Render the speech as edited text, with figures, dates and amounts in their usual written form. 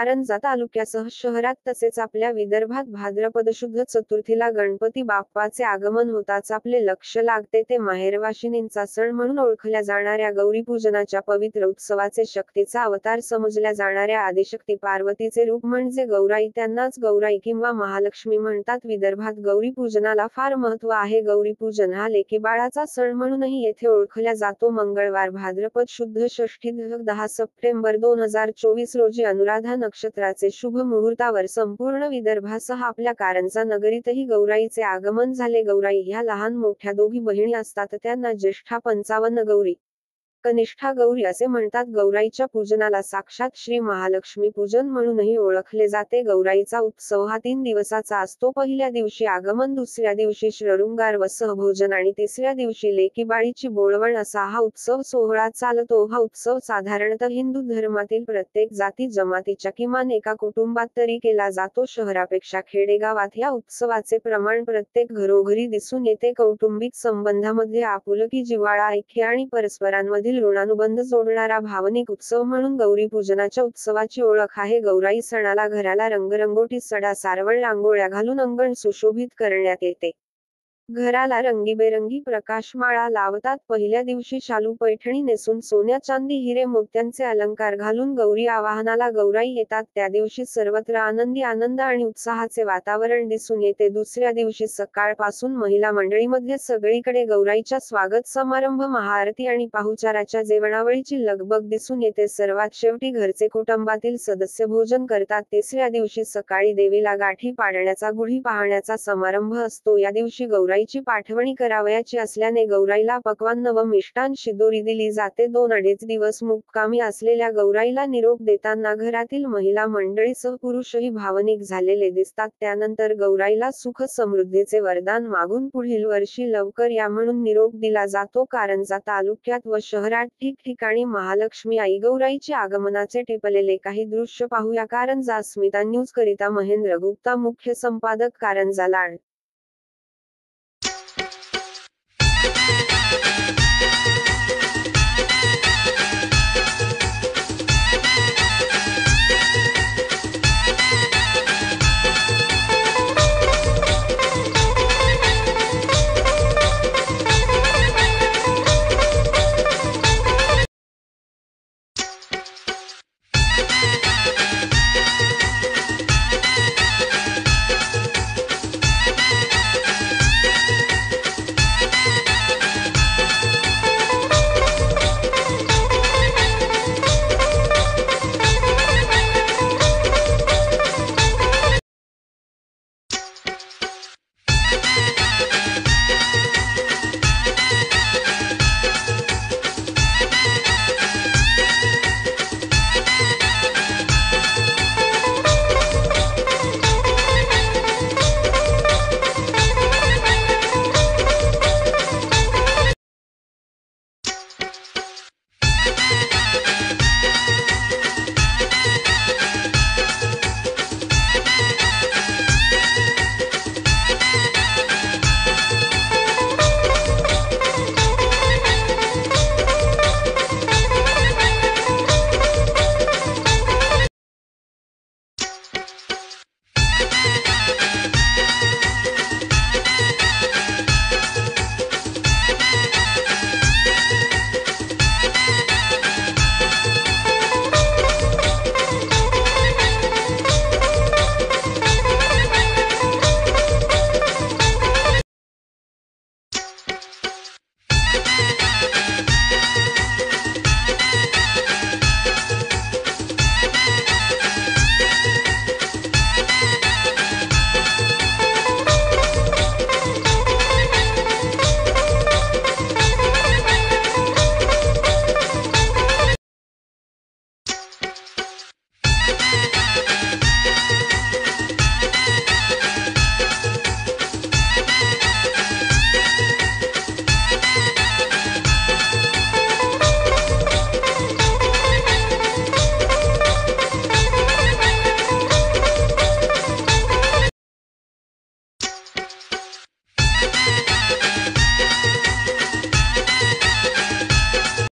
कारंजा तालुक्यासह शहरात तसेच आपल्या विदर्भात भाद्रपद शुद्ध चतुर्थीला गणपती बाप्पाचे आगमन होताच आपले लक्ष लागते ते माहेरवाशिणींचा सण म्हणून ओळखल्या जाणाऱ्या गौरीपूजनाच्या पवित्र उत्सवाचे शक्तीचा अवतार समजल्या जाणाऱ्या आदिशक्ती पार्वतीचे रूप म्हणजे गौराई, त्यांनाच गौराई किंवा महालक्ष्मी म्हणतात. विदर्भात गौरीपूजनाला फार महत्त्व आहे. गौरीपूजन हा लेकीबाळाचा सण म्हणूनही येथे ओळखला जातो. मंगळवार भाद्रपद शुद्ध षष्ठी 10 सप्टेंबर 2024 रोजी अनुराधा नक्षत्राचे शुभ मुहूर्तावर संपूर्ण विदर्भासह आपल्या कारंजा नगरीतही गौराईचे आगमन झाले. गौराई ह्या लहान मोठ्या दोघी बहिणी असतात. त्यांना ज्येष्ठा 55 गौरी, कनिष्ठा गौरी असे म्हणतात. गौराईच्या पूजनाला साक्षात श्री महालक्ष्मी पूजन म्हणूनही ओळखले जाते. गौराईचा उत्सव हा 3 दिवसाचा असतो. पहिल्या दिवशी आगमन, दुसऱ्या दिवशी शृंगार व सहभोजन आणि तिसऱ्या दिवशी लेकीबाळीची बोळवण असा हा उत्सव सोहळा चालतो. हा उत्सव साधारणतः हिंदू धर्मातील प्रत्येक जाती जमातीच्या किमान एका कुटुंबात तरी केला जातो. शहरापेक्षा खेडेगावात या उत्सवाचे प्रमाण प्रत्येक घरोघरी दिसून येते. कौटुंबिक संबंधामध्ये आपुलकी, जिव्हाळा, ऐक्य आणि परस्परांमधील ऋणानुबंध जोडणारा भावनिक उत्सव म्हणून गौरीपूजनाच्या उत्सवाची ओळख आहे. गौराई सणाला घराला रंगरंगोटी, सडा सारवळ, रांगोळ्या घालून अंगण सुशोभित करण्यात येते. घराला रंगीबेरंगी प्रकाशमाळा लावतात. पहिल्या दिवशी शालू पैठणी नेसून सोन्या चांदी हिरे मोत्यांचे अलंकार घालून गौरी आवाहनाला गौराई येतात. त्या दिवशी सर्वत्र आनंद आणि उत्साहाचे वातावरण दिसून येते. दुसऱ्या दिवशी सकाळपासून महिला मंडळीमध्ये सगळीकडे गौराईच्या स्वागत समारंभ, महाआरती आणि पाहुचाराच्या जेवणावळीची लगबग दिसून येते. सर्वात शेवटी घरचे कुटुंबातील सदस्य भोजन करतात. तिसऱ्या दिवशी सकाळी देवीला गाठी पाडण्याचा, गुढी पाहण्याचा समारंभ असतो. या दिवशी गौराईची पाठवणी करावयाची असल्याने गौराईला पक्वान्न व मिष्टान शिदोरी दिली जाते. 2-2.5 दिवस मुक्कामी असलेल्या गौराईला निरोप देताना घरातील महिला मंडळीसह पुरुषही भावनिक झालेले दिसतात. त्यानंतर गौराईला सुख समृद्धीचे वरदान मागून पुढील वर्षी लवकर या म्हणून निरोप दिला जातो. कारंजा तालुक्यात व शहरात ठिकठिकाणी महालक्ष्मी आई गौराईच्या आगमनाचे टिपलेले काही दृश्य पाहूया. कारंजा अस्मिता न्यूज करिता महेंद्र गुप्ता, मुख्य संपादक कारंजा लाड.